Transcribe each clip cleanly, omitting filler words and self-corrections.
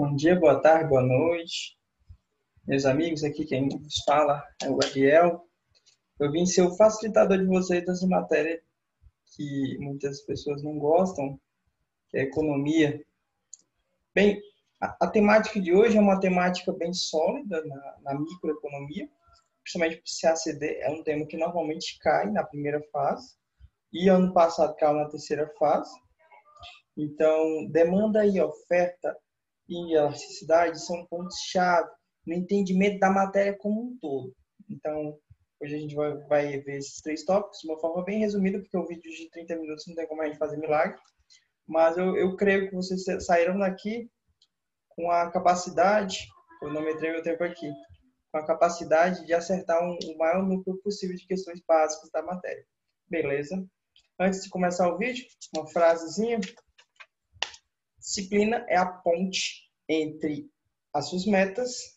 Bom dia, boa tarde, boa noite. Meus amigos, aqui quem nos fala é o Ariel. Eu vim ser o facilitador de vocês dessa matéria que muitas pessoas não gostam, que é economia. Bem, a temática de hoje é uma temática bem sólida na microeconomia, principalmente por CACD, é um tema que normalmente cai na primeira fase, e ano passado caiu na terceira fase. Então, demanda e oferta e elasticidade são pontos-chave no entendimento da matéria como um todo. Então, hoje a gente vai ver esses três tópicos de uma forma bem resumida, porque o vídeo de 30 minutos não tem como a gente fazer milagre, mas eu creio que vocês saíram daqui com a capacidade, eu cronometrei meu tempo aqui, com a capacidade de acertar o maior número possível de questões básicas da matéria. Beleza? Antes de começar o vídeo, uma frasezinha. Disciplina é a ponte entre as suas metas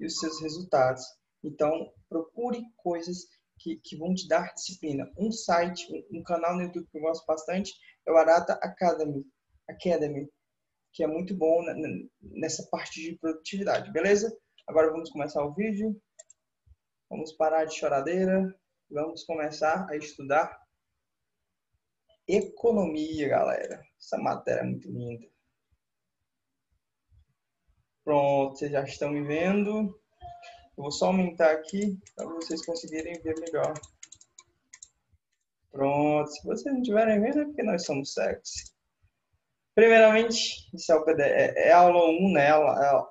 e os seus resultados. Então, procure coisas que vão te dar disciplina. Um site, um canal no YouTube que eu gosto bastante é o Arata Academy, que é muito bom nessa parte de produtividade, beleza? Agora vamos começar o vídeo. Vamos parar de choradeira. Vamos começar a estudar economia, galera. Essa matéria é muito linda. Pronto, vocês já estão me vendo. Eu vou só aumentar aqui para vocês conseguirem ver melhor. Pronto, se vocês não estiverem vendo é porque nós somos cegos. Primeiramente, isso é aula 1, né?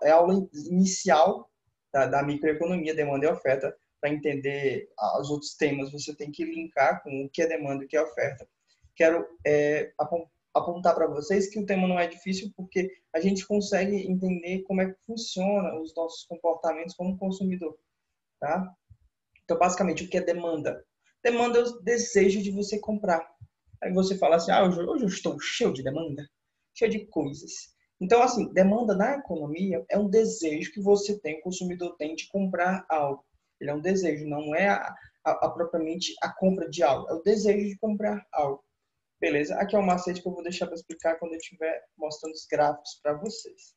É a aula inicial da microeconomia, demanda e oferta. Para entender os outros temas, você tem que linkar com o que é demanda e o que é oferta. Quero apontar para vocês que o tema não é difícil porque a gente consegue entender como é que funciona os nossos comportamentos como consumidor, tá? Então, basicamente, o que é demanda? Demanda é o desejo de você comprar. Aí você fala assim, hoje eu estou cheio de demanda, cheio de coisas. Então, assim, demanda na economia é um desejo que você tem, o consumidor tem de comprar algo. Ele é um desejo, não é propriamente a compra de algo, é o desejo de comprar algo. Beleza? Aqui é um macete que eu vou deixar para explicar quando eu estiver mostrando os gráficos para vocês.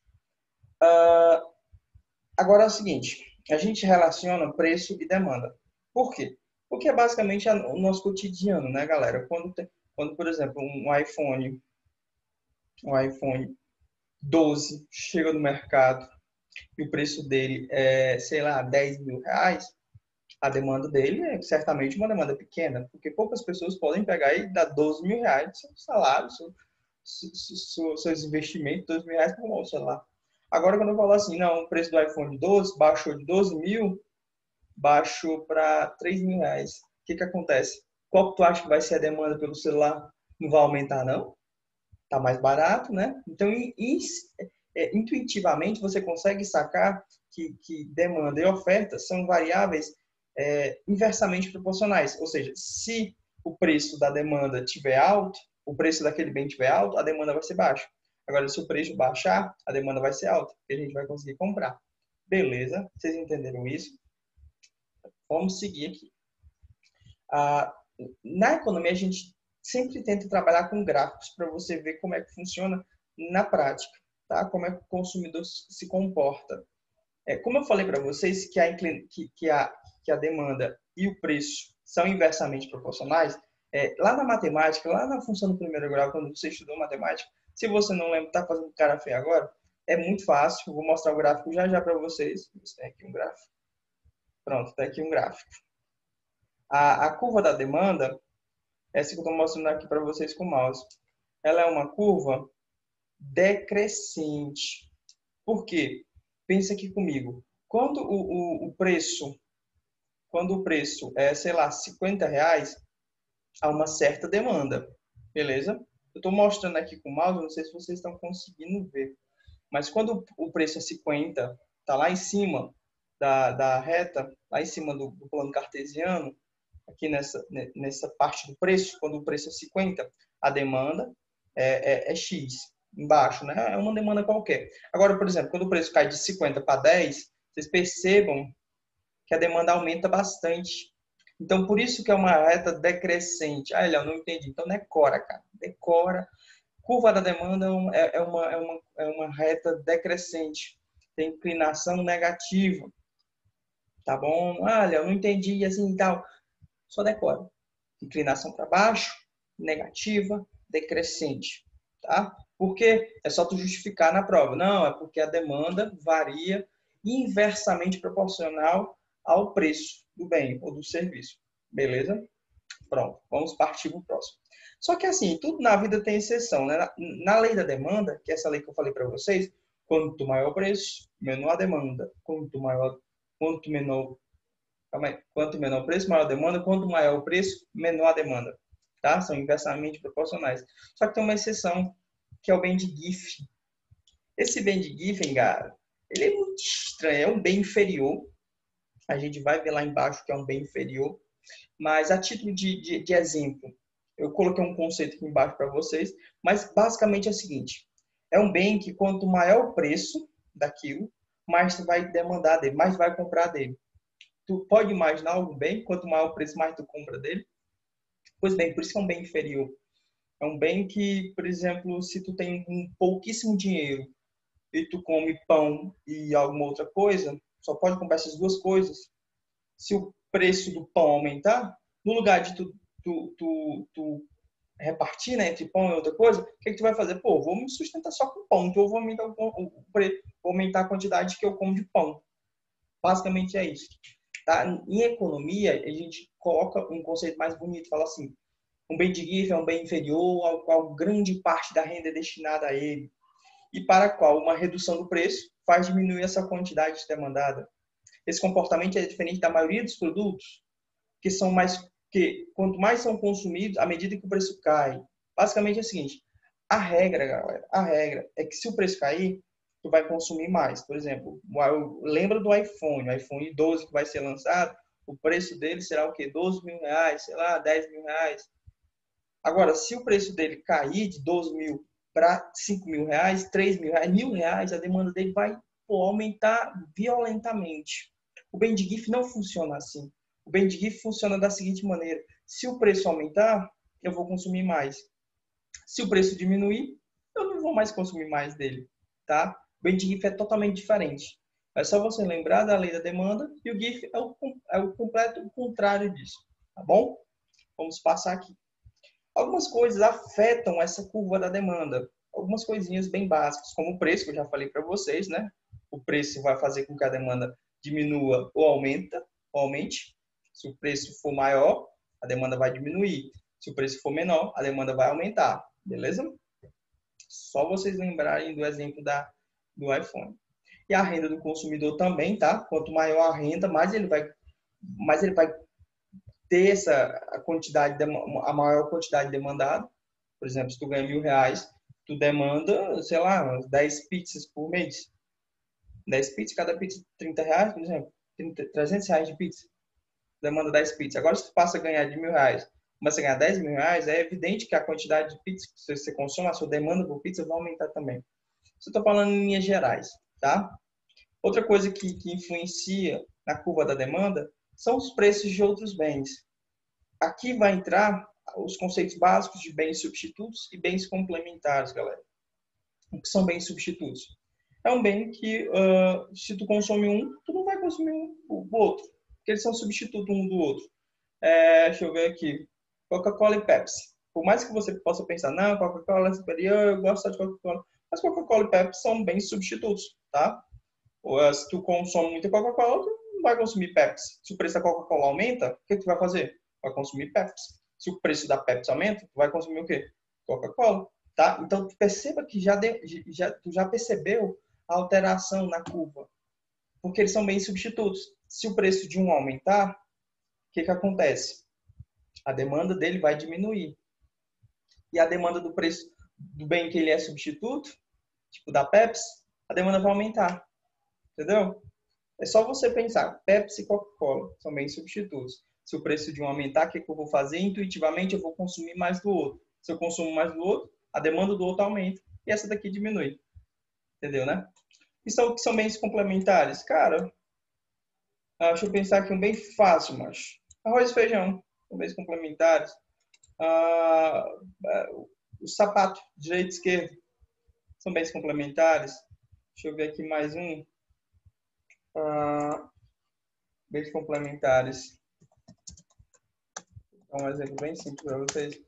Agora é o seguinte, a gente relaciona preço e demanda. Por quê? Porque é basicamente o nosso cotidiano, né, galera? Quando por exemplo, um iPhone 12 chega no mercado e o preço dele é, sei lá, 10 mil reais, a demanda dele é certamente uma demanda pequena, porque poucas pessoas podem pegar e dar 12 mil reais do seu salário, seus investimentos, 12 mil reais para um celular. Agora, quando eu falo assim, não, o preço do iPhone 12 baixou de 12 mil, baixou para 3 mil reais. O que acontece? Qual que tu acha que vai ser a demanda pelo celular? Não vai aumentar, não? Tá mais barato, né? Então, intuitivamente, você consegue sacar que demanda e oferta são variáveis inversamente proporcionais. Ou seja, se o preço da demanda estiver alto, o preço daquele bem estiver alto, a demanda vai ser baixa. Agora, se o preço baixar, a demanda vai ser alta, e a gente vai conseguir comprar. Beleza? Vocês entenderam isso? Vamos seguir aqui. Na economia, a gente sempre tenta trabalhar com gráficos para você ver como é que funciona na prática, tá? Como é que o consumidor se comporta. Como eu falei para vocês que a demanda e o preço são inversamente proporcionais, lá na matemática, lá na função do primeiro grau, quando você estudou matemática, se você não lembra, está fazendo cara feia agora, é muito fácil. Eu vou mostrar o gráfico já para vocês. Tem aqui um gráfico. Pronto, está aqui um gráfico. A curva da demanda, essa que eu estou mostrando aqui para vocês com o mouse, ela é uma curva decrescente. Por quê? Pensa aqui comigo. Quando o preço é, sei lá, 50 reais, há uma certa demanda, beleza? Eu estou mostrando aqui com o mouse, não sei se vocês estão conseguindo ver, mas quando o preço é 50, está lá em cima da reta, lá em cima do plano cartesiano, aqui nessa parte do preço, quando o preço é 50, a demanda é X, embaixo, né? É uma demanda qualquer. Agora, por exemplo, quando o preço cai de 50 para 10, vocês percebam que a demanda aumenta bastante. Então, por isso que é uma reta decrescente. Léo, não entendi. Então, decora, cara. Decora. Curva da demanda é uma reta decrescente, tem inclinação negativa, tá bom? Olha, eu não entendi assim e tal. Só decora. Inclinação para baixo, negativa, decrescente, tá? Porque é só tu justificar na prova. Não, é porque a demanda varia inversamente proporcional ao preço do bem ou do serviço. Beleza? Pronto, vamos partir para o próximo. Só que assim, tudo na vida tem exceção, né? Na lei da demanda, que é essa lei que eu falei para vocês, quanto maior o preço, menor a demanda. Quanto menor quanto menor o preço, maior a demanda. Quanto maior o preço, menor a demanda. Tá? São inversamente proporcionais. Só que tem uma exceção, que é o bem de Giffen. Esse bem de Giffen, cara, ele é muito estranho. É um bem inferior. A gente vai ver lá embaixo que é um bem inferior. Mas a título de exemplo, eu coloquei um conceito aqui embaixo para vocês. Mas basicamente é o seguinte. É um bem que quanto maior o preço daquilo, mais tu vai demandar dele, mais tu vai comprar dele. Tu pode imaginar algum bem, quanto maior o preço, mais tu compra dele? Pois bem, por isso que é um bem inferior. É um bem que, por exemplo, se tu tem um pouquíssimo dinheiro e tu come pão e alguma outra coisa, só pode comprar essas duas coisas. Se o preço do pão aumentar, no lugar de tu repartir, né, entre pão e outra coisa, o que tu vai fazer? Pô, vou me sustentar só com pão, então eu vou aumentar, vou aumentar a quantidade que eu como de pão. Basicamente é isso. Tá? Em economia, a gente coloca um conceito mais bonito, fala assim, um bem de Giffen é um bem inferior ao qual grande parte da renda é destinada a ele, e para a qual uma redução do preço faz diminuir essa quantidade demandada. Esse comportamento é diferente da maioria dos produtos, que são mais que quanto mais são consumidos, à medida que o preço cai. Basicamente é o seguinte, a regra, galera, a regra é que se o preço cair, tu vai consumir mais. Por exemplo, lembra do iPhone, o iPhone 12 que vai ser lançado, o preço dele será o quê? 12 mil reais, sei lá, 10 mil reais. Agora, se o preço dele cair de 12 mil para 5 mil reais, 3 mil reais, mil reais, a demanda dele vai aumentar violentamente. O bem de GIF não funciona assim. O bem de GIF funciona da seguinte maneira: se o preço aumentar, eu vou consumir mais. Se o preço diminuir, eu não vou mais consumir mais dele, tá? O bem de GIF é totalmente diferente. É só você lembrar da lei da demanda e o GIF é o completo contrário disso, tá bom? Vamos passar aqui. Algumas coisas afetam essa curva da demanda. Algumas coisinhas bem básicas, como o preço, que eu já falei para vocês, né? O preço vai fazer com que a demanda diminua ou aumente. Se o preço for maior, a demanda vai diminuir. Se o preço for menor, a demanda vai aumentar. Beleza? Só vocês lembrarem do exemplo do iPhone. E a renda do consumidor também, tá? Quanto maior a renda, mais ele vai ter a maior quantidade demandada. Por exemplo, se tu ganha R$ 1.000, tu demanda, sei lá, umas 10 pizzas por mês. 10 pizzas, cada pizza R$ 30, por exemplo. R$ 300 de pizza. Demanda 10 pizzas. Agora, se tu passa a ganhar de R$ 1.000, começa a ganhar R$ 10.000, é evidente que a quantidade de pizza que você consome, a sua demanda por pizza vai aumentar também. Isso eu estou falando em linhas gerais, tá? Outra coisa que influencia na curva da demanda são os preços de outros bens. Aqui vai entrar os conceitos básicos de bens substitutos e bens complementares, galera. O que são bens substitutos? É um bem que, se tu consome um, tu não vai consumir o outro, porque eles são substitutos um do outro. Deixa eu ver aqui. Coca-Cola e Pepsi. Por mais que você possa pensar, não, Coca-Cola é superior, eu gosto só de Coca-Cola. Mas Coca-Cola e Pepsi são bens substitutos, tá? Ou, se tu consome muita Coca-Cola, tu não vai consumir Pepsi. Se o preço da Coca-Cola aumenta, o que tu vai fazer? Vai consumir Pepsi. Se o preço da Pepsi aumenta, tu vai consumir o quê? Coca-Cola, tá? Então, tu perceba que tu já percebeu a alteração na curva, porque eles são bens substitutos. Se o preço de um aumentar, o que acontece? A demanda dele vai diminuir. E a demanda do preço do bem que ele é substituto, tipo da Pepsi, a demanda vai aumentar. Entendeu? É só você pensar, Pepsi e Coca-Cola são bens substitutos. Se o preço de um aumentar, o que eu vou fazer? Intuitivamente, eu vou consumir mais do outro. Se eu consumo mais do outro, a demanda do outro aumenta e essa daqui diminui. Entendeu, né? E que são bens complementares? Cara, deixa eu pensar aqui um bem fácil, mas arroz e feijão são bens complementares. O sapato, direito e esquerdo, são bens complementares. Deixa eu ver aqui mais um. Bens complementares. Vou dar um exemplo bem simples para vocês.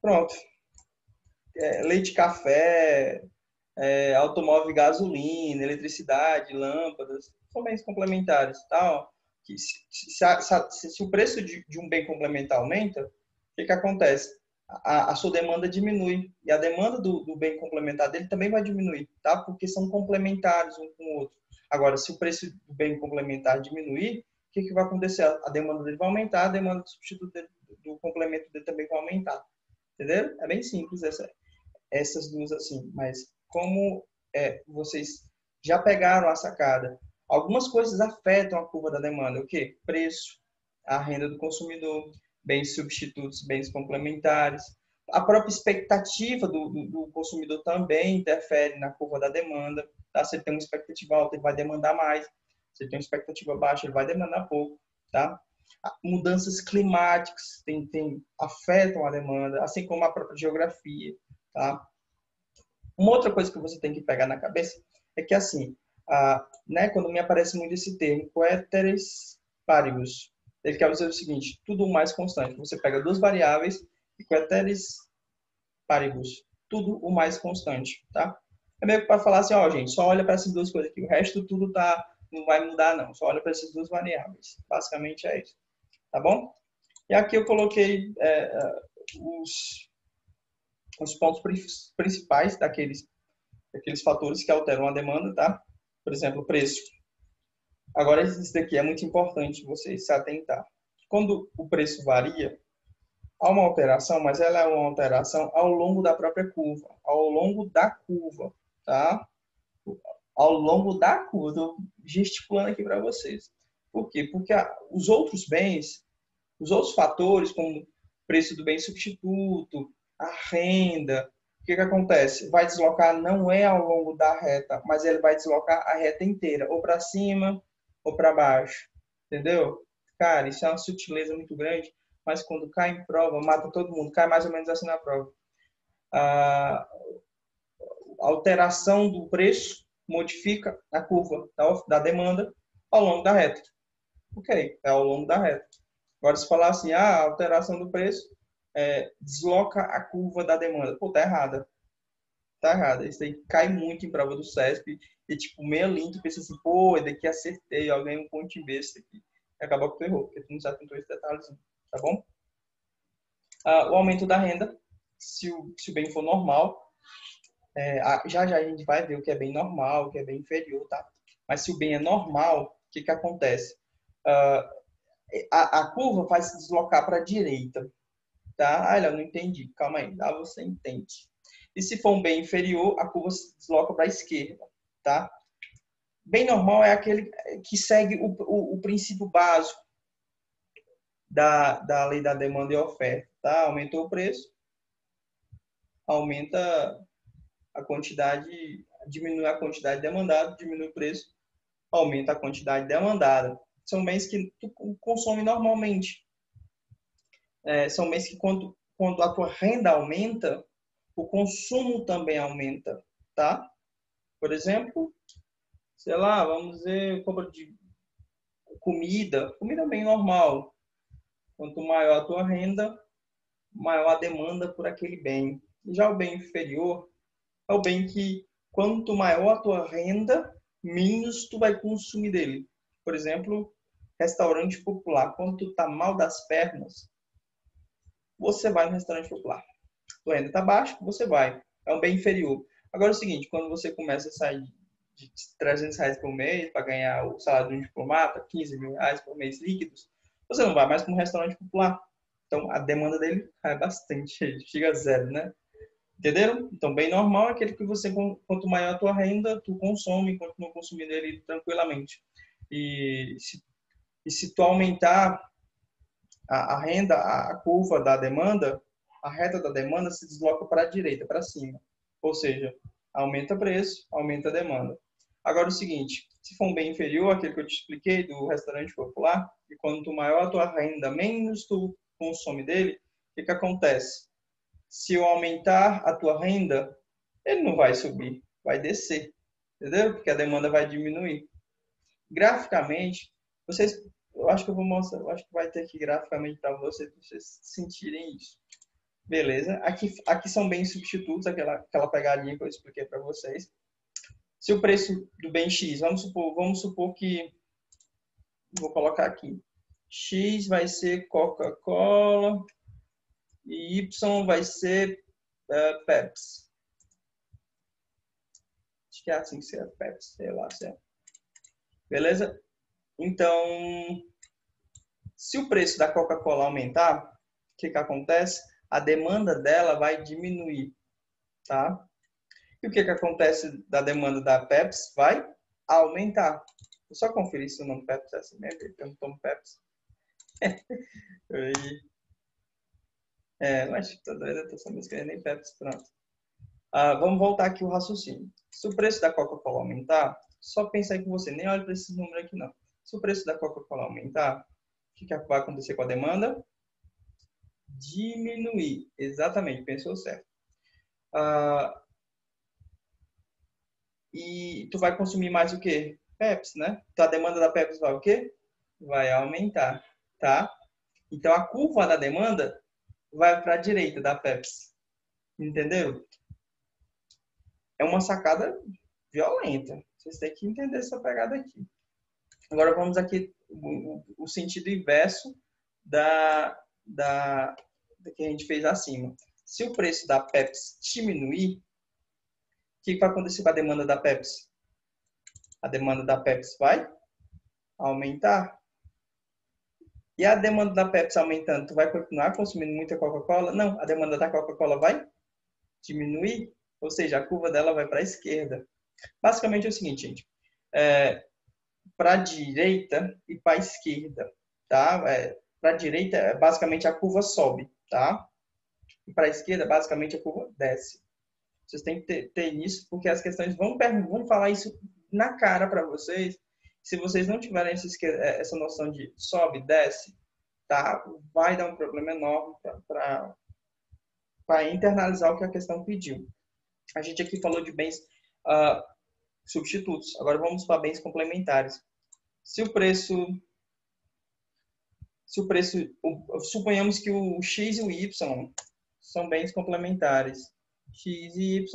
Pronto. Leite, café, automóvel e gasolina, eletricidade, lâmpadas, são bens complementares. Tá? Que se o preço de um bem complementar aumenta, o que acontece? A sua demanda diminui e a demanda do bem complementar dele também vai diminuir, tá? Porque são complementares um com o outro. Agora, se o preço do bem complementar diminuir, o que vai acontecer? A demanda dele vai aumentar, a demanda do substituto dele, do complemento dele também vai aumentar. Entendeu? É bem simples essas duas assim, mas como vocês já pegaram a sacada, algumas coisas afetam a curva da demanda. O quê? Preço, a renda do consumidor, bens substitutos, bens complementares. A própria expectativa do consumidor também interfere na curva da demanda. Tá? Se ele tem uma expectativa alta, ele vai demandar mais. Se ele tem uma expectativa baixa, ele vai demandar pouco. Tá? Mudanças climáticas afetam a demanda, assim como a própria geografia. Tá? Uma outra coisa que você tem que pegar na cabeça é que, assim, né, quando me aparece muito esse termo, coeteris paribus, ele quer dizer o seguinte: tudo mais constante. Você pega duas variáveis e coeteris paribus, tudo o mais constante, tá? É meio que para falar assim, ó, gente, só olha para essas duas coisas aqui, o resto tudo não vai mudar não, só olha para essas duas variáveis. Basicamente é isso, tá bom? E aqui eu coloquei os pontos principais daqueles fatores que alteram a demanda, tá? Por exemplo, o preço. Agora, isso daqui é muito importante você se atentar. Quando o preço varia, há uma alteração, mas ela é uma alteração ao longo da própria curva, ao longo da curva, tá? Ao longo da curva, estou gesticulando aqui para vocês. Por quê? Porque os outros bens, os outros fatores, como preço do bem substituto, a renda, o que acontece? Vai deslocar não é ao longo da reta, mas ele vai deslocar a reta inteira, ou para cima ou para baixo. Entendeu? Cara, isso é uma sutileza muito grande, mas quando cai em prova, mata todo mundo. Cai mais ou menos assim na prova. A alteração do preço modifica a curva da demanda ao longo da reta. Ok, é ao longo da reta. Agora, se falar assim, a alteração do preço desloca a curva da demanda. Pô, tá errada. Tá errada. Isso aí cai muito em prova do CESP. E, tipo, meia linha, tu pensa assim, pô, daqui acertei, ó, ganhei um ponto de besta aqui. E acabou que tu errou, porque tu não se atentou esse detalhezinho, tá bom? O aumento da renda, se o bem for normal, já a gente vai ver o que é bem normal, o que é bem inferior, tá? Mas se o bem é normal, o que acontece? A curva vai se deslocar para a direita, tá? Eu não entendi. Calma aí, lá você entende. E se for um bem inferior, a curva se desloca para a esquerda, tá? Bem normal é aquele que segue o princípio básico da lei da demanda e oferta, tá? Aumentou o preço, aumenta a quantidade, diminui a quantidade demandada, diminui o preço, aumenta a quantidade demandada. São bens que tu consome normalmente. São bens que quando a tua renda aumenta, o consumo também aumenta, tá? Por exemplo, sei lá, vamos dizer, compra de comida é bem normal. Quanto maior a tua renda, maior a demanda por aquele bem. Já o bem inferior é o bem que, quanto maior a tua renda, menos tu vai consumir dele. Por exemplo, restaurante popular. Quando tu tá mal das pernas, você vai no restaurante popular. Tua renda tá baixa, você vai. É um bem inferior. Agora é o seguinte, quando você começa a sair de R$ 300 por mês para ganhar o salário de um diplomata, R$ 15.000 por mês líquidos, você não vai mais para um restaurante popular. Então, a demanda dele cai bastante, chega a zero, né? Entenderam? Então, bem normal é aquele que você, quanto maior a tua renda, tu consome, continua consumindo ele tranquilamente. E se tu aumentar a renda, a curva da demanda, a reta da demanda se desloca para a direita, para cima. Ou seja, aumenta o preço, aumenta a demanda. Agora, o seguinte, se for um bem inferior, aquele que eu te expliquei, do restaurante popular, e quanto maior a tua renda, menos tu consome dele, o que acontece? Se eu aumentar a tua renda, ele não vai subir, vai descer, entendeu? Porque a demanda vai diminuir. Graficamente, vocês, eu acho que eu vou mostrar, eu acho que vai ter aqui graficamente para vocês sentirem isso. Beleza? Aqui são bens substitutos, aquela pegadinha que eu expliquei para vocês. Se o preço do bem X, vamos supor que, vou colocar aqui, X vai ser Coca-Cola e Y vai ser Pepsi. Acho que é assim que se é Pepsi, sei lá, certo? Beleza? Então, se o preço da Coca-Cola aumentar, o que acontece? A demanda dela vai diminuir, tá? E o que acontece da demanda da Pepsi? Vai aumentar. Vou só conferir se o nome Pepsi é assim mesmo, porque eu não tomo Pepsi. Mas tô doido, tô só me escrevendo em Pepsi, pronto. Vamos voltar aqui o raciocínio. Se o preço da Coca-Cola aumentar, só pensa aí com você, nem olha para esses números aqui não. Se o preço da Coca-Cola aumentar, o que vai acontecer com a demanda? Diminuir. Exatamente, pensou certo. E tu vai consumir mais o quê? Pepsi, né? Então a demanda da Pepsi vai o quê? Vai aumentar, tá? Então a curva da demanda vai para a direita da Pepsi. Entendeu? É uma sacada violenta. Vocês têm que entender essa pegada aqui. Agora vamos aqui o sentido inverso da que a gente fez acima. Se o preço da Pepsi diminuir, o que vai acontecer com a demanda da Pepsi? A demanda da Pepsi vai aumentar. E a demanda da Pepsi aumentando, tu vai continuar consumindo muita Coca-Cola? Não, a demanda da Coca-Cola vai diminuir, ou seja, a curva dela vai para a esquerda. Basicamente é o seguinte, gente. Para a direita e para a esquerda, tá? Para a direita, basicamente a curva sobe, tá? E para a esquerda, basicamente a curva desce. Vocês têm que ter isso, porque as questões vão falar isso na cara para vocês. Se vocês não tiverem essa noção de sobe, desce, tá? Vai dar um problema enorme para internalizar o que a questão pediu. A gente aqui falou de bens substitutos. Agora vamos para bens complementares. Suponhamos que o X e o Y são bens complementares. X e Y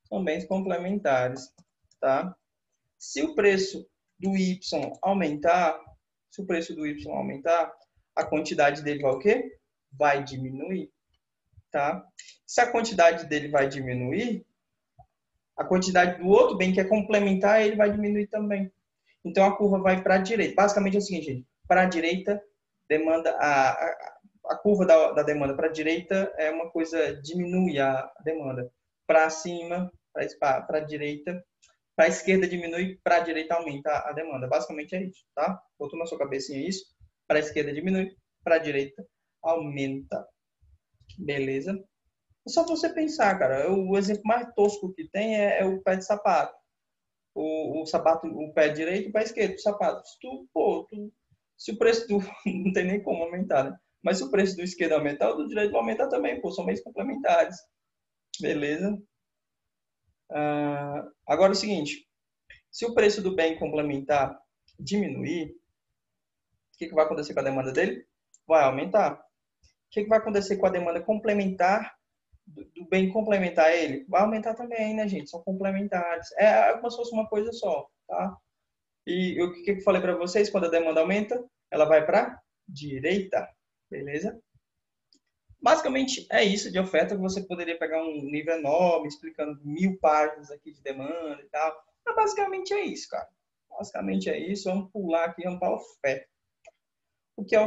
são bens complementares, tá? Se o preço do Y aumentar, a quantidade dele vai o quê? Vai diminuir, tá? Se a quantidade dele vai diminuir, a quantidade do outro bem que é complementar, ele vai diminuir também. Então a curva vai para a direita. Basicamente é o seguinte, gente, para a direita, a curva da demanda para a direita é uma coisa, diminui a demanda. Para cima, para a direita, para a esquerda diminui, para a direita aumenta a demanda. Basicamente é isso, tá? Botou na sua cabecinha isso. Para a esquerda diminui, para a direita aumenta. Beleza? É só você pensar, cara. O exemplo mais tosco que tem é o pé de sapato. O sapato, o pé direito e o pé esquerdo, o sapato. Se o preço do... não tem nem como aumentar, né? Mas se o preço do esquerdo aumentar, o do direito vai aumentar também, pô. São bens complementares. Beleza? Agora é o seguinte. Se o preço do bem complementar diminuir, o que vai acontecer com a demanda dele? Vai aumentar. O que vai acontecer com a demanda complementar do bem complementar a ele? Vai aumentar também, né, gente? São complementares. É como se fosse uma coisa só, tá? E o que eu falei para vocês? Quando a demanda aumenta, ela vai para direita, beleza? Basicamente é isso de oferta, que você poderia pegar um livro enorme explicando 1000 páginas aqui de demanda e tal. Mas basicamente é isso, cara. Basicamente é isso. Vamos pular aqui, vamos para a oferta. O que é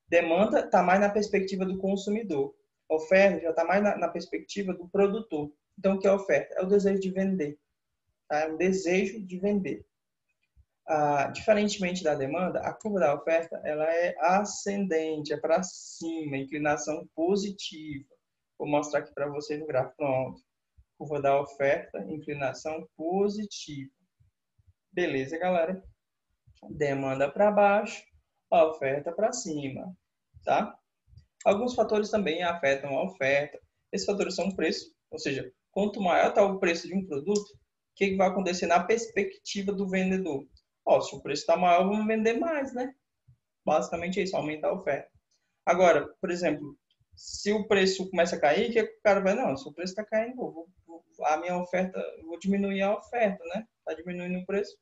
demanda está mais na perspectiva do consumidor. A oferta já está mais na perspectiva do produtor. Então, o que é oferta? É o desejo de vender. Tá? É o desejo de vender. Diferentemente da demanda, a curva da oferta ela é ascendente, é para cima, inclinação positiva. Vou mostrar aqui para vocês no gráfico. Pronto. Curva da oferta, inclinação positiva. Beleza, galera? Demanda para baixo, oferta para cima, tá? Alguns fatores também afetam a oferta. Esses fatores são o preço, ou seja, quanto maior está o preço de um produto, o que vai acontecer na perspectiva do vendedor? Se o preço está maior, vamos vender mais, né? Basicamente é isso, aumentar a oferta. Agora, por exemplo, se o preço começa a cair, o que o cara vai? Não, se o preço está caindo, a minha oferta, eu vou diminuir a oferta, né? Está diminuindo o preço.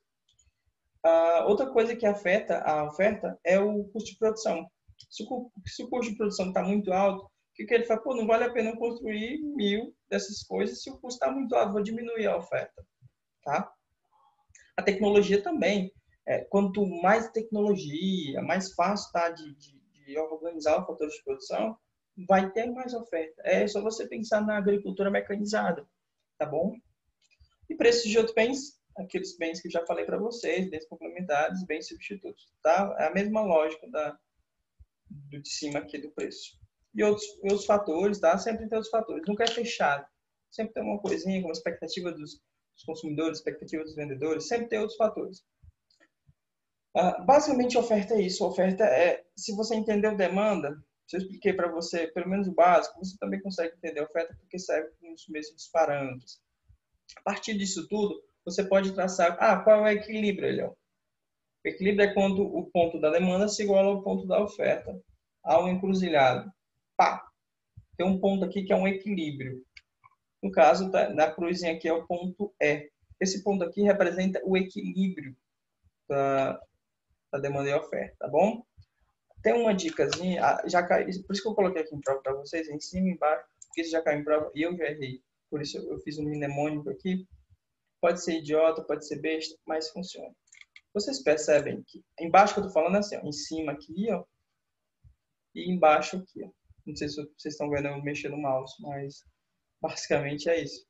Outra coisa que afeta a oferta é o custo de produção. Se o custo de produção está muito alto, o que ele fala? Pô, não vale a pena eu construir 1.000 dessas coisas se o custo está muito alto, vou diminuir a oferta. Tá? A tecnologia também. Quanto mais tecnologia, mais fácil está de organizar o fator de produção, vai ter mais oferta. É só você pensar na agricultura mecanizada, tá bom? E preços de outros bens, aqueles bens que eu já falei para vocês, bens complementares, bens substitutos, tá? É a mesma lógica do de cima aqui do preço. E outros fatores, tá? Sempre tem outros fatores, nunca é fechado. Sempre tem uma coisinha, como a expectativa dos consumidores, expectativa dos vendedores, sempre tem outros fatores. Basicamente, a oferta é isso. A oferta é, se você entendeu demanda, se eu expliquei para você, pelo menos o básico, você também consegue entender a oferta porque serve com os mesmos parâmetros. A partir disso tudo, você pode traçar, qual é o equilíbrio, Eliel? O equilíbrio é quando o ponto da demanda se iguala ao ponto da oferta. Há um encruzilhado. Pá! Tem um ponto aqui que é um equilíbrio. No caso, na cruzinha aqui é o ponto E. Esse ponto aqui representa o equilíbrio da demanda e oferta, tá bom? Tem uma dicasinha, já caiu, por isso que eu coloquei aqui em prova para vocês, em cima e embaixo, porque isso já caiu em prova e eu já errei. Por isso eu fiz um mnemônico aqui. Pode ser idiota, pode ser besta, mas funciona. Vocês percebem que embaixo que eu tô falando é assim, ó, em cima aqui, ó, e embaixo aqui, ó. Não sei se vocês estão vendo eu mexer no mouse, mas basicamente é isso.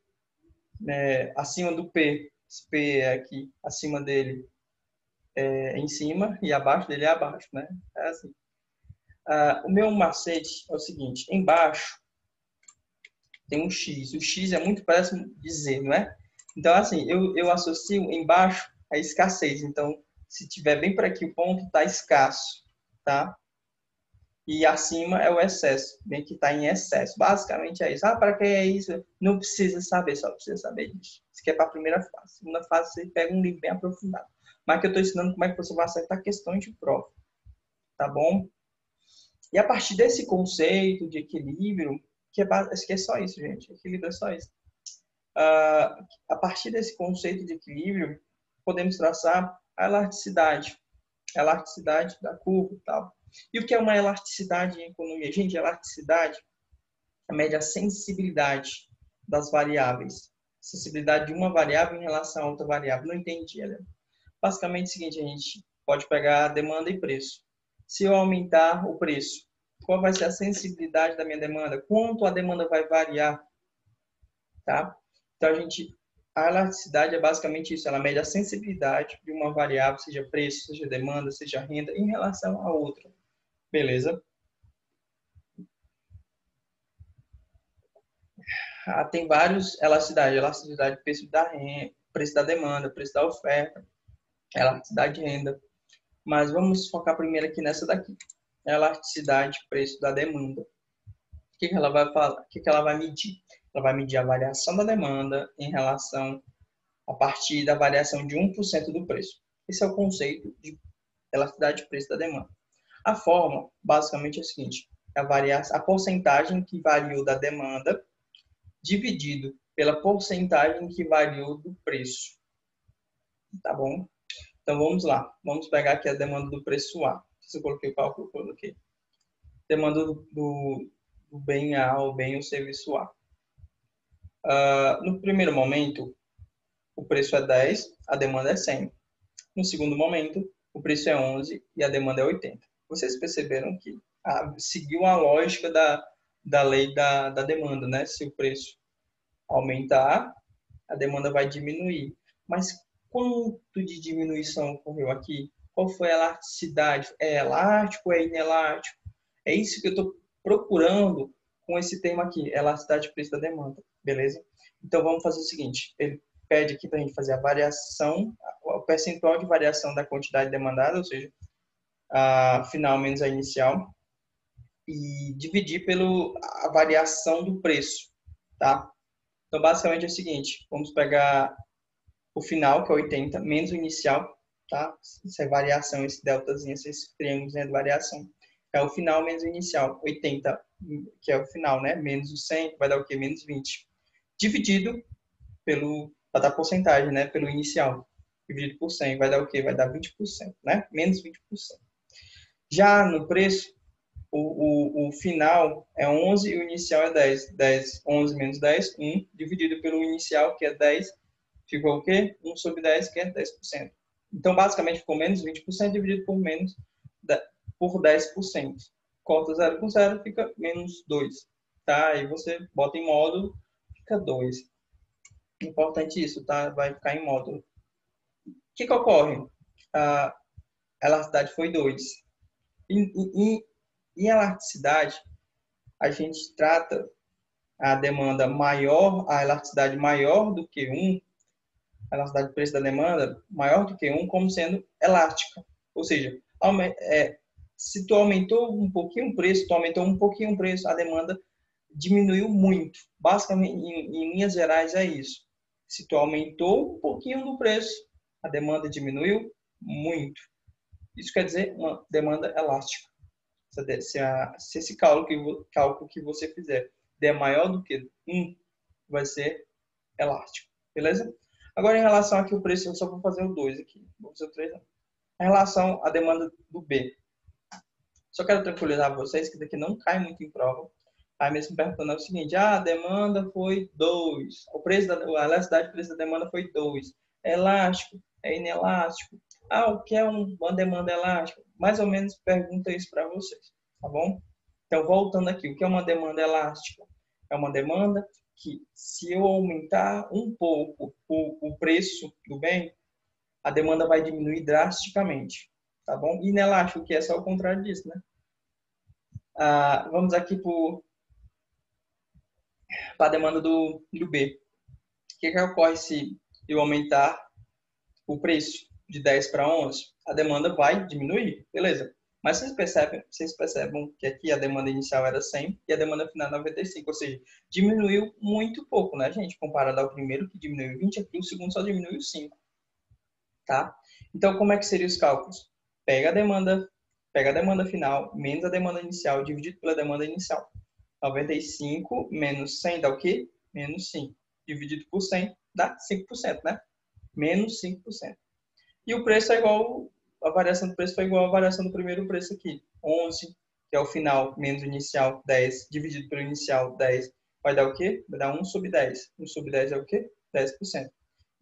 Acima do P, esse P é aqui, acima dele é em cima e abaixo dele é abaixo, né? É assim. O meu macete é o seguinte, embaixo tem um X. O X é muito próximo de Z, não é? Então, assim, eu associo embaixo a escassez. Então, se tiver bem por aqui o ponto, está escasso, tá? E acima é o excesso, bem que está em excesso. Basicamente é isso. Para que é isso? Não precisa saber, só precisa saber disso. Isso aqui é para a primeira fase. Segunda fase, você pega um livro bem aprofundado. Mas que eu estou ensinando como é que você vai acertar questões de prova, tá bom? E a partir desse conceito de equilíbrio, que é só isso, gente. Equilíbrio é só isso. A partir desse conceito de equilíbrio, podemos traçar a elasticidade da curva e tal. E o que é uma elasticidade em economia? Gente, elasticidade mede a sensibilidade das variáveis. Sensibilidade de uma variável em relação a outra variável. Não entendi, Helena. Basicamente é o seguinte, a gente pode pegar demanda e preço. Se eu aumentar o preço, qual vai ser a sensibilidade da minha demanda? Quanto a demanda vai variar? Tá? Então, a elasticidade é basicamente isso, ela mede a sensibilidade de uma variável, seja preço, seja demanda, seja renda, em relação a outra. Beleza? Tem vários elasticidade do preço da renda, preço da demanda, preço da oferta, elasticidade de renda. Mas vamos focar primeiro aqui nessa daqui. Elasticidade, preço da demanda. O que ela vai falar? O que ela vai medir? Ela vai medir a variação da demanda em relação a partir da variação de 1% do preço. Esse é o conceito de elasticidade de preço da demanda. A forma, basicamente, é o seguinte: a porcentagem que variou da demanda dividido pela porcentagem que variou do preço. Tá bom? Então, vamos lá. Vamos pegar aqui a demanda do preço A. Se eu coloquei o cálculo, eu coloquei. Demanda do bem A, ou bem ou serviço A. No primeiro momento, o preço é 10, a demanda é 100. No segundo momento, o preço é 11 e a demanda é 80. Vocês perceberam que seguiu a lógica da lei da demanda, né? Se o preço aumentar, a demanda vai diminuir. Mas quanto de diminuição ocorreu aqui? Qual foi a elasticidade? É elástico ou é inelástico? É isso que eu estou procurando com esse termo aqui, elasticidade de preço da demanda. Beleza? Então, vamos fazer o seguinte. Ele pede aqui para a gente fazer a variação, percentual de variação da quantidade demandada, ou seja, a final menos a inicial, e dividir a variação do preço, tá? Então, basicamente é o seguinte, vamos pegar o final, que é 80, menos o inicial, tá? Isso é variação, esse deltazinho, esses triângulos de variação. É o final menos o inicial, 80, que é o final, né? Menos o 100, vai dar o quê? Menos 20. Dividido para dar porcentagem, né? Pelo inicial. Dividido por 100, vai dar o quê? Vai dar 20%, né? Menos 20%. Já no preço, o final é 11 e o inicial é 10. 10, 11 menos 10, 1, dividido pelo inicial, que é 10, ficou o quê? 1 sobre 10, que é 10%. Então, basicamente, ficou menos 20% dividido por 10%. Corta 0 com 0, fica menos 2. Tá? Aí você bota em módulo, fica 2. Importante isso, tá? Vai ficar em módulo. O que ocorre? A elasticidade foi 2. Em elasticidade, a gente trata a demanda maior, a elasticidade maior do que 1, a elasticidade do preço da demanda maior do que 1, como sendo elástica. Ou seja, se tu aumentou um pouquinho o preço, a demanda diminuiu muito. Basicamente, em linhas gerais, é isso. Se tu aumentou um pouquinho do preço, a demanda diminuiu muito. Isso quer dizer uma demanda elástica. Se esse cálculo que você fizer der maior do que 1, vai ser elástico. Beleza? Agora, em relação aqui ao preço, eu só vou fazer o 2 aqui. Vou fazer o 3 não. Em relação à demanda do B. Só quero tranquilizar vocês que daqui não cai muito em prova. Aí mesmo perguntando é o seguinte, a demanda foi 2. A elasticidade do preço da demanda foi 2. É elástico? É inelástico? O que é uma demanda elástica? Mais ou menos pergunta isso para vocês, tá bom? Então, voltando aqui, o que é uma demanda elástica? É uma demanda que, se eu aumentar um pouco o preço do bem, a demanda vai diminuir drasticamente, tá bom? E inelástico, que é só o contrário disso, né? Vamos aqui para a demanda do B. O que ocorre se eu aumentar o preço de 10 para 11? A demanda vai diminuir, beleza. Mas vocês percebem que aqui a demanda inicial era 100 e a demanda final é 95, ou seja, diminuiu muito pouco, né, gente? Comparado ao primeiro, que diminuiu 20, aqui o segundo só diminuiu 5, tá? Então, como é que seriam os cálculos? Pega a demanda final menos a demanda inicial dividido pela demanda inicial. 95 menos 100 dá o quê? Menos 5. Dividido por 100 dá 5%, né? Menos 5%. E o preço é igual, a variação do preço foi igual à variação do primeiro preço aqui. 11, que é o final, menos o inicial, 10, dividido pelo inicial, 10. Vai dar o quê? Vai dar 1 sobre 10. 1 sobre 10 é o quê? 10%.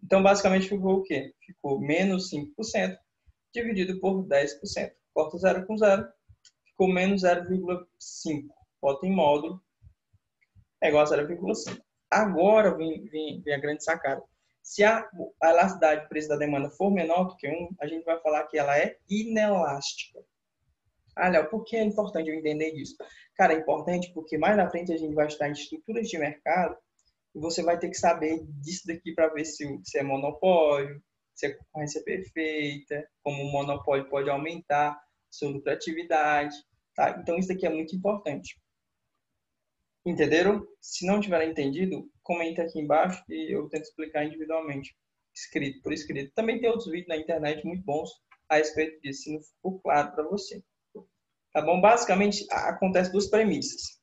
Então, basicamente, ficou o quê? Ficou menos 5% dividido por 10%. Corta 0 com 0. Ficou menos 0,5. Bota em módulo. É igual a 0,5. Agora vem a grande sacada. Se a elasticidade do preço da demanda for menor do que 1, a gente vai falar que ela é inelástica. Léo, por que é importante eu entender isso? Cara, é importante porque mais na frente a gente vai estudar em estruturas de mercado e você vai ter que saber disso daqui para ver se é monopólio, se a concorrência é perfeita, como o monopólio pode aumentar sua lucratividade. Tá? Então, isso daqui é muito importante. Entenderam? Se não tiverem entendido, comenta aqui embaixo e eu tento explicar individualmente, por escrito. Também tem outros vídeos na internet muito bons a respeito disso, se não ficou claro para você. Tá bom? Basicamente, acontece duas premissas.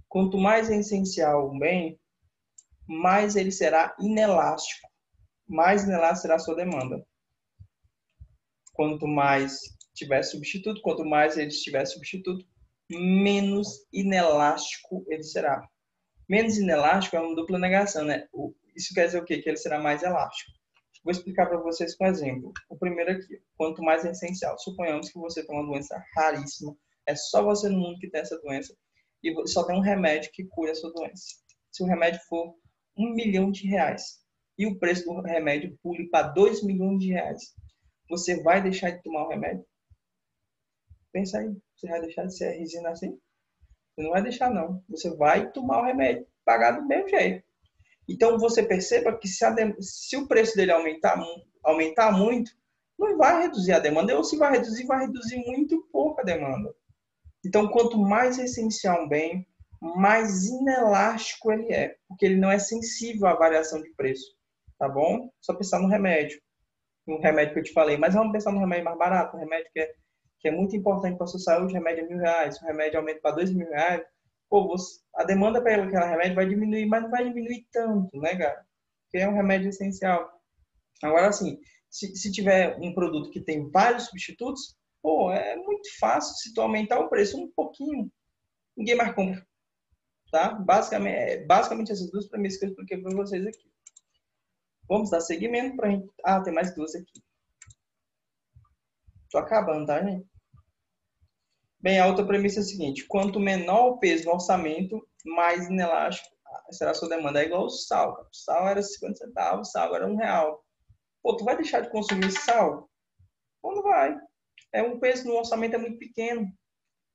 Quanto mais é essencial o bem, mais ele será inelástico. Mais inelástico será a sua demanda. Quanto mais tiver substituto, quanto mais ele tiver substituto, menos inelástico ele será. Menos inelástico é uma dupla negação, né? Isso quer dizer o quê? Que ele será mais elástico. Vou explicar para vocês com um exemplo. O primeiro aqui, quanto mais é essencial. Suponhamos que você tem uma doença raríssima, é só você no mundo que tem essa doença, e só tem um remédio que cura essa doença. Se o remédio for R$1 milhão, e o preço do remédio pule para R$2 milhões, você vai deixar de tomar o remédio? Pensa aí, você vai deixar de ser resina assim? Você não vai deixar, não. Você vai tomar o remédio, pagar do mesmo jeito. Então, você perceba que se o preço dele aumentar muito, não vai reduzir a demanda, ou se vai reduzir muito pouco a demanda. Então, quanto mais essencial um bem, mais inelástico ele é, porque ele não é sensível à variação de preço, tá bom? Só pensar no remédio que eu te falei, mas vamos pensar no remédio mais barato, um remédio que é muito importante para a sua saúde, remédio é R$ 1.000, o remédio aumenta para R$ 2.000, pô, a demanda para aquele remédio vai diminuir, mas não vai diminuir tanto, né, cara? Porque é um remédio essencial. Agora, assim, se tiver um produto que tem vários substitutos, pô, é muito fácil se tu aumentar o preço um pouquinho, ninguém mais compra, tá? Basicamente essas duas premissas que eu expliquei para vocês aqui. Vamos dar seguimento para a gente... Ah, tem mais duas aqui. Tô acabando, tá, gente? Bem, a outra premissa é a seguinte: quanto menor o peso no orçamento, mais inelástico será a sua demanda. É igual o sal. O sal era 50 centavos, o sal era R$ 1. Pô, tu vai deixar de consumir sal? Pô, não vai. Um peso no orçamento é muito pequeno.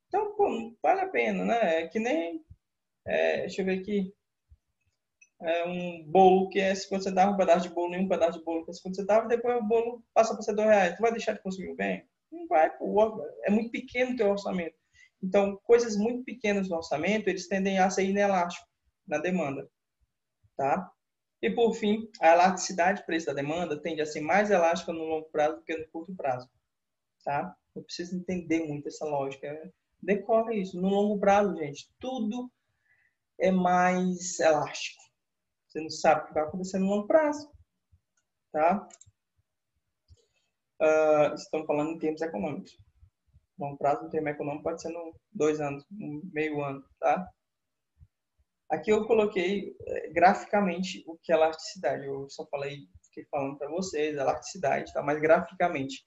Então, pô, não vale a pena, né? É que nem, deixa eu ver aqui, um bolo que é 50 centavos, um pedaço de bolo, um pedaço de bolo que é 50 centavos, depois o bolo passa para ser R$ 2. Tu vai deixar de consumir o bem? Não vai, pô, é muito pequeno o teu orçamento. Então, coisas muito pequenas no orçamento, eles tendem a ser inelásticos na demanda, tá? E, por fim, a elasticidade de preço da demanda tende a ser mais elástica no longo prazo do que no curto prazo, tá? Eu preciso entender muito essa lógica. Decorre isso. No longo prazo, gente, tudo é mais elástico. Você não sabe o que vai acontecer no longo prazo, tá? Estamos falando em termos econômicos. Longo prazo, no termo econômico, pode ser no 2 anos, no meio ano, tá? Aqui eu coloquei graficamente o que é elasticidade. Eu só fiquei falando para vocês, elasticidade, tá? Mas graficamente,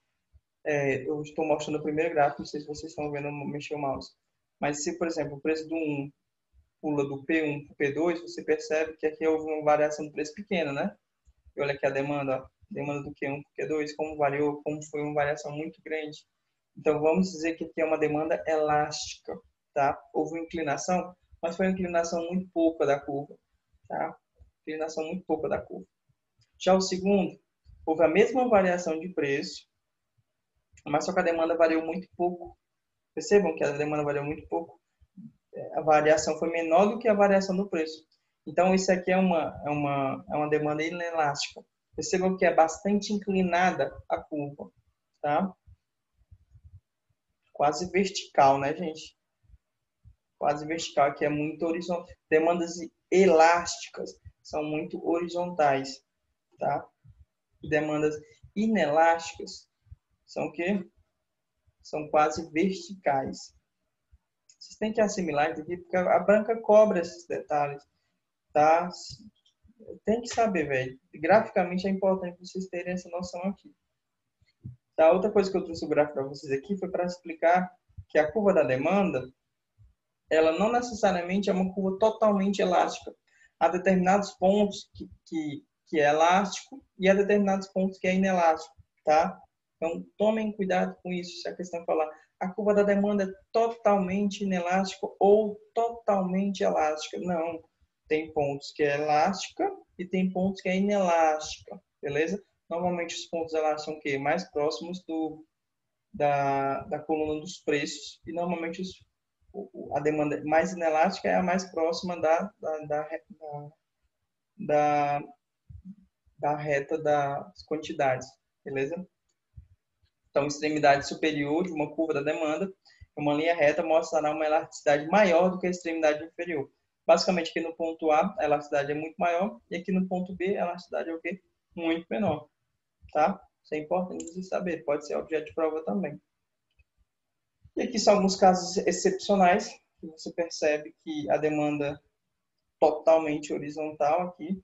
eu estou mostrando o primeiro gráfico, não sei se vocês estão vendo eu mexer o mouse. Mas se, por exemplo, o preço do 1 pula do P1 para o P2, você percebe que aqui houve uma variação de preço pequena, né? E olha aqui a demanda do Q1 para o Q2, como variou, como foi uma variação muito grande. Então, vamos dizer que aqui é uma demanda elástica, tá? Houve uma inclinação, mas foi uma inclinação muito pouca da curva, tá? Inclinação muito pouca da curva. Já o segundo, houve a mesma variação de preço, mas só que a demanda variou muito pouco. Percebam que a demanda variou muito pouco. A variação foi menor do que a variação do preço. Então, isso aqui é uma demanda inelástica. Percebam que é bastante inclinada a curva, tá? Quase vertical, né, gente? Quase vertical, que é muito horizontal. Demandas elásticas são muito horizontais, tá? E demandas inelásticas são o quê? São quase verticais. Vocês têm que assimilar isso aqui, porque a banca cobra esses detalhes, tá? Tem que saber, velho. Graficamente é importante vocês terem essa noção aqui. A outra coisa que eu trouxe o gráfico para vocês aqui foi para explicar que a curva da demanda, ela não necessariamente é uma curva totalmente elástica. Há determinados pontos que é elástico e há determinados pontos que é inelástico, tá? Então, tomem cuidado com isso. Se a questão falar, a curva da demanda é totalmente inelástica ou totalmente elástica. Não. Tem pontos que é elástica e tem pontos que é inelástica, beleza? Normalmente os pontos elásticos são o quê? Mais próximos da coluna dos preços e normalmente a demanda mais inelástica é a mais próxima da, da reta das quantidades, beleza? Então, extremidade superior de uma curva da demanda, uma linha reta mostrará uma elasticidade maior do que a extremidade inferior. Basicamente, aqui no ponto A, a elasticidade é muito maior, e aqui no ponto B, a elasticidade é o quê? Muito menor, tá? Isso é importante você saber, pode ser objeto de prova também. E aqui são alguns casos excepcionais, que você percebe que a demanda totalmente horizontal aqui,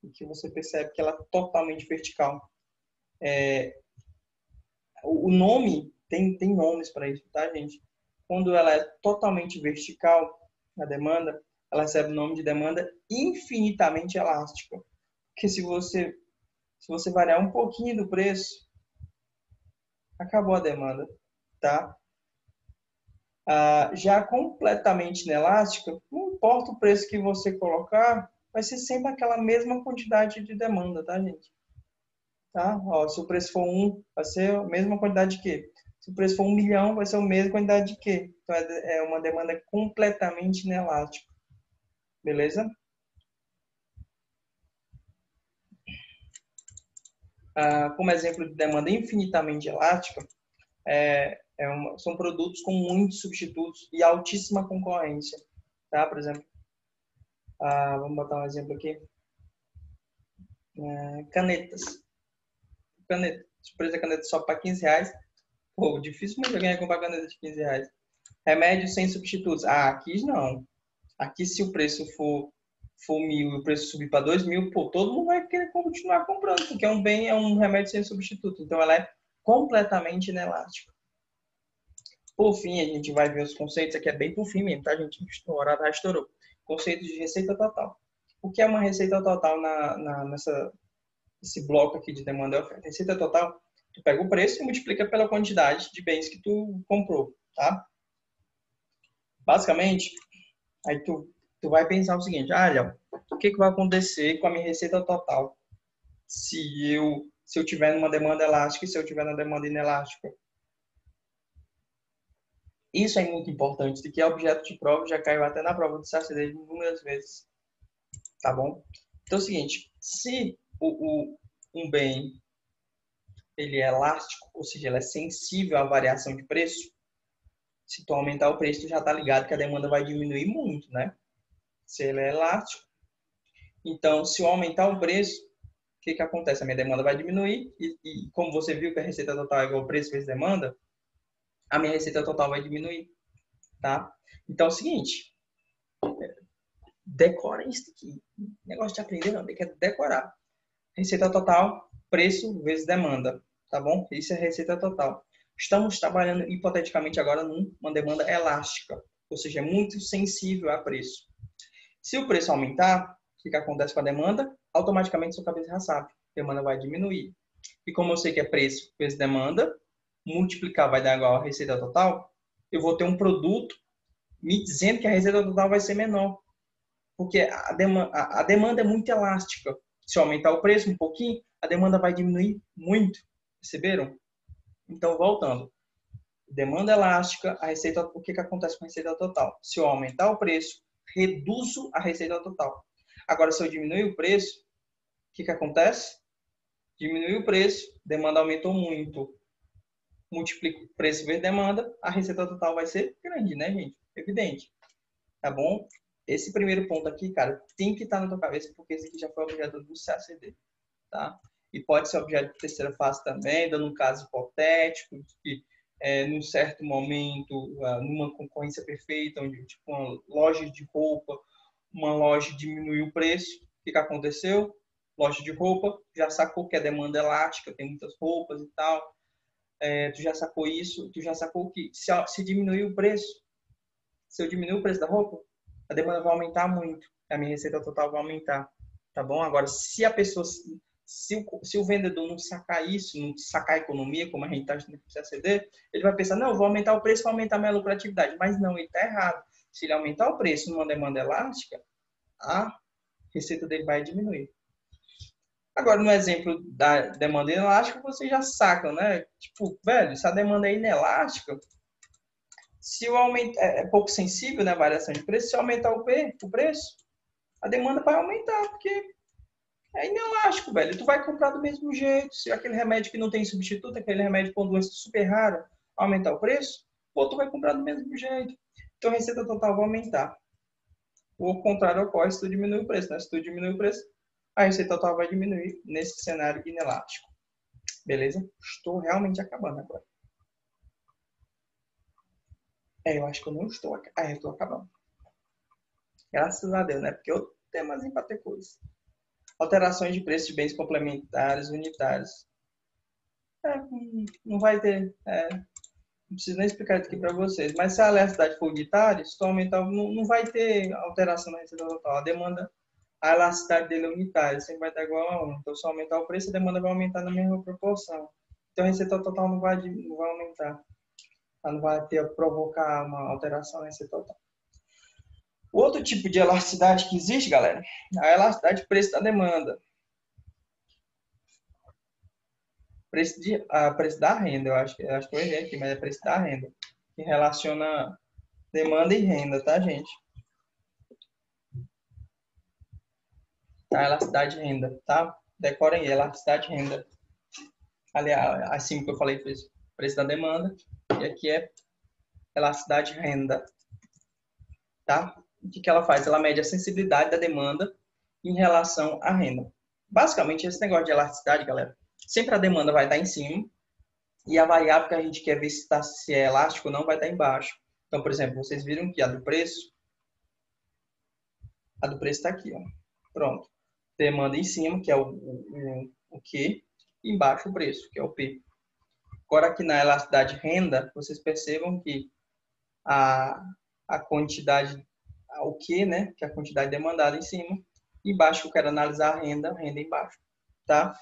e que você percebe que ela é totalmente vertical. O nome, tem nomes para isso, tá, gente? Quando ela é totalmente vertical, a demanda, ela recebe o nome de demanda infinitamente elástica. Porque se você variar um pouquinho do preço, acabou a demanda, tá? Já completamente inelástica, não importa o preço que você colocar, vai ser sempre aquela mesma quantidade de demanda, tá, gente? Tá? Ó, se o preço for 1, vai ser a mesma quantidade de quê? Se o preço for 1 milhão, vai ser a mesma quantidade de quê? Então, é uma demanda completamente inelástica. Beleza? Como exemplo de demanda infinitamente elástica, são produtos com muitos substitutos e altíssima concorrência. Tá? Por exemplo, vamos botar um exemplo aqui. Canetas. Caneta. Se o preço da caneta só para R$15, pô, dificilmente alguém vai comprar caneta de R$15. Remédio sem substitutos. Aqui não. Aqui, se o preço for 1.000 e o preço subir para 2.000, pô, todo mundo vai querer continuar comprando, porque é um remédio sem substituto. Então, ela é completamente inelástica. Por fim, a gente vai ver os conceitos. Aqui é bem por fim mesmo, tá, gente? O horário já estourou. Conceito de receita total. O que é uma receita total nesse bloco aqui de demanda e oferta? Receita total, tu pega o preço e multiplica pela quantidade de bens que tu comprou, tá? Basicamente, aí tu vai pensar o seguinte: olha, o que vai acontecer com a minha receita total se eu tiver numa demanda elástica e se eu tiver na demanda inelástica? Isso é muito importante, que é objeto de prova, já caiu até na prova do CACD inúmeras vezes, tá bom? Então é o seguinte: se um bem ele é elástico, ou seja, ele é sensível à variação de preço, se tu aumentar o preço, tu já tá ligado que a demanda vai diminuir muito, né? Se ele é elástico. Então, se eu aumentar o preço, o que acontece? A minha demanda vai diminuir e como você viu que a receita total é igual ao preço vezes demanda, a minha receita total vai diminuir, tá? Então, é o seguinte, decora isso aqui. Negócio de aprender não, tem que decorar. Receita total, preço vezes demanda, tá bom? Isso é receita total. Estamos trabalhando hipoteticamente agora numa demanda elástica, ou seja, é muito sensível a preço. Se o preço aumentar, o que acontece com a demanda? Automaticamente sua cabeça já sabe, a demanda vai diminuir. E como eu sei que é preço vezes demanda, multiplicar vai dar igual a receita total, eu vou ter um produto me dizendo que a receita total vai ser menor. Porque a demanda é muito elástica. Se eu aumentar o preço um pouquinho, a demanda vai diminuir muito. Perceberam? Então, voltando. Demanda elástica, o que acontece com a receita total? Se eu aumentar o preço, reduzo a receita total. Agora, se eu diminuir o preço, o que acontece? Diminui o preço, demanda aumentou muito. Multiplico o preço vezes demanda, a receita total vai ser grande, né, gente? Evidente. Tá bom? Esse primeiro ponto aqui, cara, tem que estar na tua cabeça, porque esse aqui já foi objeto do CACD, tá? E pode ser objeto de terceira fase também, dando um caso hipotético, que num certo momento, numa concorrência perfeita, onde tipo, uma loja de roupa, uma loja diminuiu o preço, o que aconteceu? Loja de roupa já sacou que a demanda é elástica, tem muitas roupas e tal, tu já sacou isso, tu já sacou que se diminuir o preço, se eu diminuir o preço da roupa, a demanda vai aumentar muito, a minha receita total vai aumentar, tá bom? Agora, se a pessoa, se o vendedor não sacar isso, não sacar a economia, como a gente está estudando no CACD, ele vai pensar, não, eu vou aumentar o preço para aumentar a minha lucratividade. Mas não, ele está errado. Se ele aumentar o preço numa demanda elástica, a receita dele vai diminuir. Agora, no exemplo da demanda inelástica, vocês já sacam, né? Tipo, velho, se a demanda é inelástica, se eu aumentar, é pouco sensível, né, a variação de preço, se eu aumentar o preço, a demanda vai aumentar, porque é inelástico, velho. Tu vai comprar do mesmo jeito. Se aquele remédio que não tem substituto, aquele remédio com doença super rara, aumentar o preço, pô, tu vai comprar do mesmo jeito. Então a receita total vai aumentar. O contrário ocorre se tu diminuir o preço, né? Se tu diminuir o preço, a receita total vai diminuir nesse cenário inelástico. Beleza? Estou realmente acabando agora. Eu acho que eu não estou. Eu estou acabando. Graças a Deus, né? Porque eu tenho mais para ter coisa. Alterações de preço de bens complementares unitários. Não vai ter. Não preciso nem explicar isso aqui para vocês. Mas se a elasticidade for unitária, se tu aumentar, não vai ter alteração na receita total. A elasticidade dele é unitária, sempre vai estar igual a 1. Então, se aumentar o preço, a demanda vai aumentar na mesma proporção. Então, a receita total não vai aumentar. Ela não vai provocar uma alteração na receita total. O outro tipo de elasticidade que existe, galera, é a elasticidade de preço da demanda. Preço da renda, eu acho que eu errei aqui, mas é preço da renda. Que relaciona demanda e renda, tá, gente? Tá, elasticidade de renda, tá? Decorem aí, elasticidade de renda. Aliás, assim que eu falei, preço da demanda. E aqui é elasticidade de renda, tá? O que ela faz? Ela mede a sensibilidade da demanda em relação à renda. Basicamente, esse negócio de elasticidade, galera, sempre a demanda vai estar em cima e a variável que a gente quer ver se é elástico ou não vai estar embaixo. Então, por exemplo, vocês viram que a do preço está aqui, ó. Pronto. Demanda em cima, que é o Q, e embaixo o preço, que é o P. Agora, aqui na elasticidade renda, vocês percebam que a, a quantidade, o Q, né, que é a quantidade demandada em cima, e embaixo eu quero analisar a renda embaixo, tá?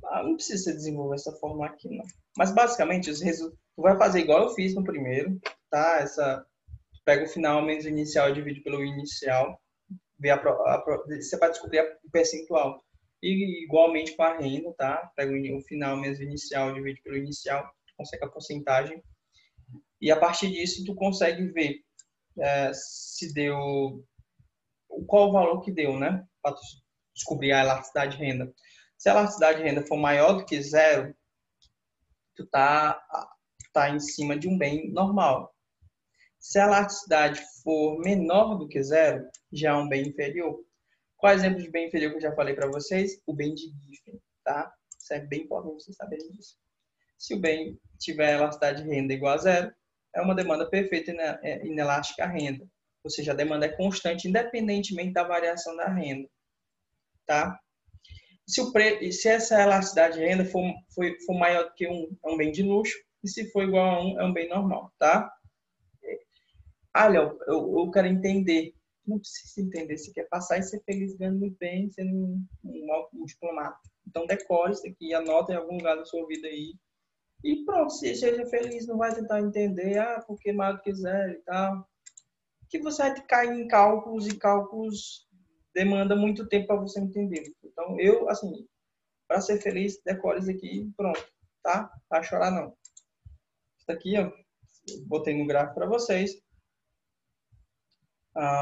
Não precisa desenvolver essa forma aqui, não. Mas, basicamente, os resultados, tu vai fazer igual eu fiz no primeiro, tá? Pega o final menos o inicial e divide pelo inicial. Você vai descobrir o percentual. E igualmente com a renda, tá? Pega o final menos o inicial, divide pelo inicial, consegue a porcentagem. E a partir disso, tu consegue ver se deu... Qual o valor que deu, né? Para descobrir a elasticidade de renda. Se a elasticidade de renda for maior do que zero, tu tá em cima de um bem normal. Se a elasticidade for menor do que zero, já é um bem inferior. Qual exemplo de bem inferior que eu já falei para vocês? O bem de Giffen, tá? Isso é bem importante vocês saberem disso. Se o bem tiver elasticidade de renda igual a zero, é uma demanda perfeita e inelástica à renda. Ou seja, a demanda é constante independentemente da variação da renda, tá? Se essa elasticidade de renda for maior do que 1, é um bem de luxo. E se for igual a 1, é um bem normal, tá? Léo, eu quero entender. Não precisa entender. Se quer passar e ser feliz ganhando muito bem, sendo um diplomata. Então, decore isso aqui, anota em algum lugar da sua vida aí. E pronto, seja feliz. Não vai tentar entender, porque mais do que zero e tal. Que você vai cair em cálculos e cálculos demanda muito tempo para você entender. Então, assim, para ser feliz, decore isso aqui e pronto, tá? Não vai chorar não. Isso aqui, ó, botei no gráfico para vocês.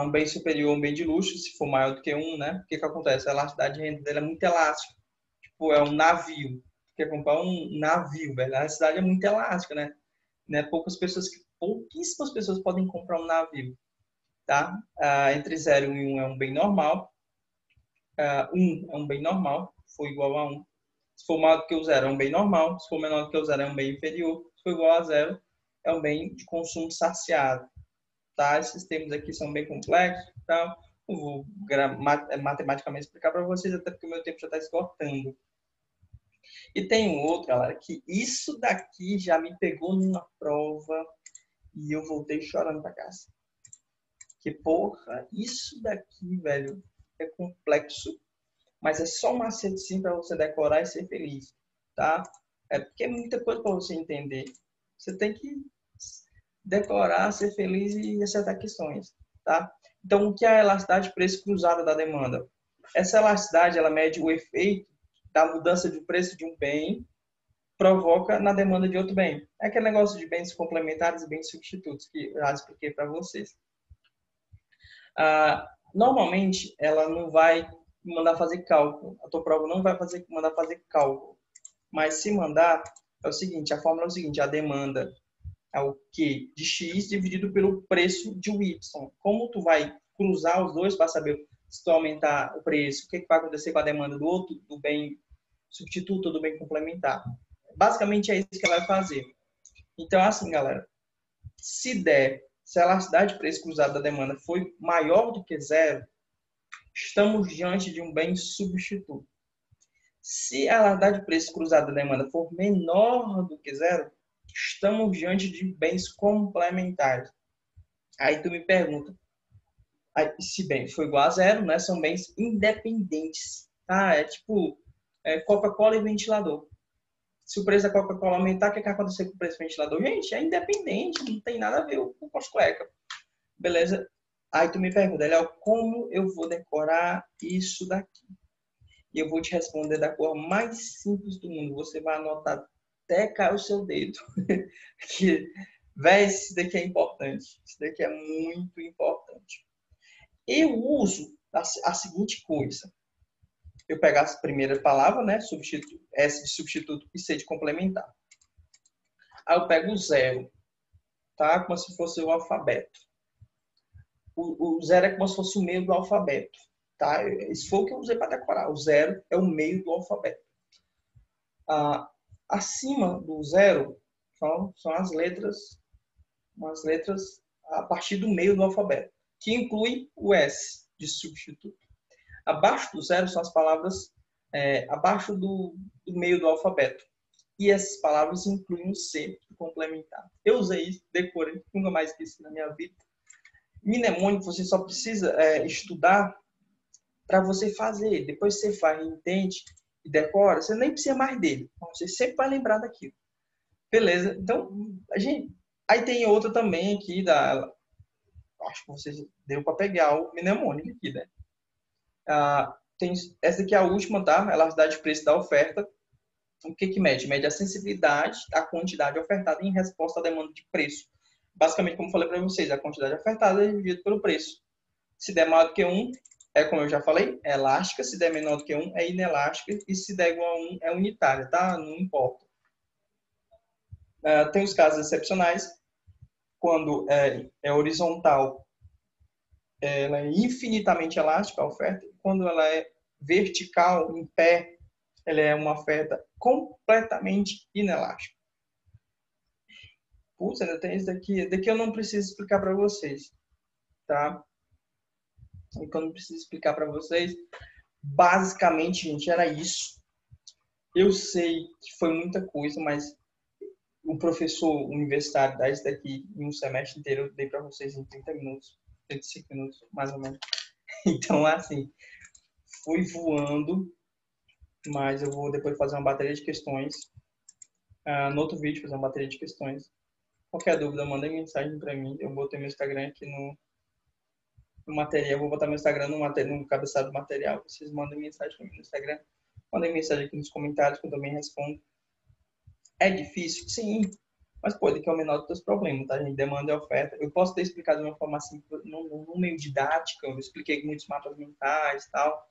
Um bem superior, um bem de luxo, se for maior do que 1, né? O que acontece? A elasticidade de renda dele é muito elástica. Tipo, é um navio. Quer comprar um navio, velho. A elasticidade é muito elástica, né? Pouquíssimas pessoas podem comprar um navio, tá? Entre 0 e 1 é um bem normal. 1 é um bem normal, se for igual a 1. Se for maior do que o 0, é um bem normal. Se for menor do que o 0, é um bem inferior. Se for igual a 0, é um bem de consumo saciado. Tá? Esses termos aqui são bem complexos, tá? Não vou matematicamente explicar para vocês, até porque o meu tempo já está esgotando. E tem um outro, galera, que isso daqui já me pegou numa prova e eu voltei chorando para casa. Que porra, isso daqui, velho, é complexo, mas é só um macetezinho para você decorar e ser feliz, tá? É porque é muita coisa para você entender. Você tem que decorar, ser feliz e acertar questões, tá? Então, o que é a elasticidade de preço cruzada da demanda? Essa elasticidade, ela mede o efeito da mudança de preço de um bem provoca na demanda de outro bem. É aquele negócio de bens complementares e bens substitutos que eu já expliquei para vocês. Normalmente, ela não vai mandar fazer cálculo. A tua prova não vai mandar fazer cálculo. Mas se mandar, é o seguinte, a fórmula é o seguinte, a demanda é o Q de X dividido pelo preço de Y. Como tu vai cruzar os dois para saber se tu aumentar o preço, o que vai acontecer com a demanda do outro, do bem substituto ou do bem complementar. Basicamente é isso que ela vai fazer. Então, assim, galera, se a elasticidade de preço cruzado da demanda foi maior do que zero, estamos diante de um bem substituto. Se a elasticidade de preço cruzado da demanda for menor do que zero, estamos diante de bens complementares. Aí tu me pergunta, se bem for igual a zero, né, são bens independentes. Tá? É tipo Coca-Cola e ventilador. Se o preço da Coca-Cola aumentar, o que vai acontecer com o preço do ventilador? Gente, é independente, não tem nada a ver com as cuecas. Beleza? Aí tu me pergunta, Léo, como eu vou decorar isso daqui? E eu vou te responder da cor mais simples do mundo. Você vai anotar até cair o seu dedo. Que, véi, isso daqui é importante. Isso daqui é muito importante. Eu uso a seguinte coisa. Eu pego a primeira palavra, né? S de substituto e C de complementar. Aí eu pego o zero, tá? Como se fosse o alfabeto. O zero é como se fosse o meio do alfabeto, tá? Isso foi o que eu usei para decorar. O zero é o meio do alfabeto. Acima do zero são as letras a partir do meio do alfabeto, que inclui o S de substituto. Abaixo do zero são as palavras abaixo do meio do alfabeto. E essas palavras incluem o C de complementar. Eu usei isso, decorei, nunca mais esqueci na minha vida. Mnemônico você só precisa estudar para você fazer. Depois você faz, entende e decora, você nem precisa mais dele. Você sempre vai lembrar daquilo. Beleza? Então, aí tem outra também aqui acho que você deu para pegar o mnemônico aqui, né? Essa aqui é a última, tá? Elasticidade de preço da oferta. O que mede? Mede a sensibilidade da quantidade ofertada em resposta à demanda de preço. Basicamente, como eu falei para vocês, a quantidade ofertada é dividida pelo preço. Se der maior do que 1, como eu já falei, é elástica. Se der menor do que 1, é inelástica. E se der igual a 1, é unitária, tá? Não importa. Tem os casos excepcionais, quando é horizontal, ela é infinitamente elástica, a oferta. Quando ela é vertical, em pé, ela é uma oferta completamente inelástica. Putz, ainda tem isso daqui. Daqui eu não preciso explicar para vocês, tá? Então, eu não preciso explicar para vocês. Basicamente, gente, era isso. Eu sei que foi muita coisa, mas o professor universitário dá isso daqui em um semestre inteiro. Eu dei para vocês em 30 minutos, 35 minutos, mais ou menos. Então, assim, fui voando, mas eu vou depois fazer uma bateria de questões. No outro vídeo, fazer uma bateria de questões. Qualquer dúvida, mandem mensagem para mim. Eu botei meu Instagram aqui no material. Vou botar meu Instagram no cabeçalho do material. Vocês mandem mensagem para mim no Instagram. Mandem mensagem aqui nos comentários que eu também respondo. É difícil? Sim. Mas pode que é o menor dos teus problemas, tá, gente? Demanda e oferta. Eu posso ter explicado de uma forma assim, no meio didática. Eu expliquei muitos mapas mentais e tal.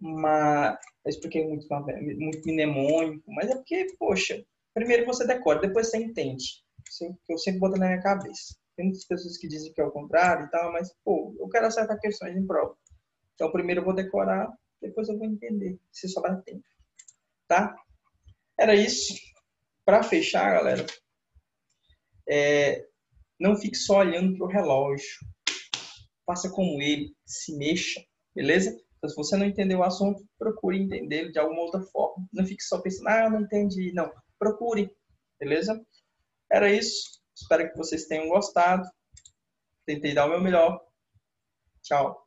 Mas eu expliquei muito mnemônico. Mas é porque, poxa, primeiro você decora, depois você entende. Eu sempre boto na minha cabeça. Tem muitas pessoas que dizem que é o contrário e tal, mas, pô, eu quero acertar questões em prova. Então, primeiro eu vou decorar, depois eu vou entender, se sobrar tempo. Tá? Era isso. Para fechar, galera, não fique só olhando para o relógio. Faça como ele, se mexa, beleza? Então, se você não entendeu o assunto, procure entender de alguma outra forma. Não fique só pensando, eu não entendi. Não, procure, beleza? Era isso. Espero que vocês tenham gostado. Tentei dar o meu melhor. Tchau.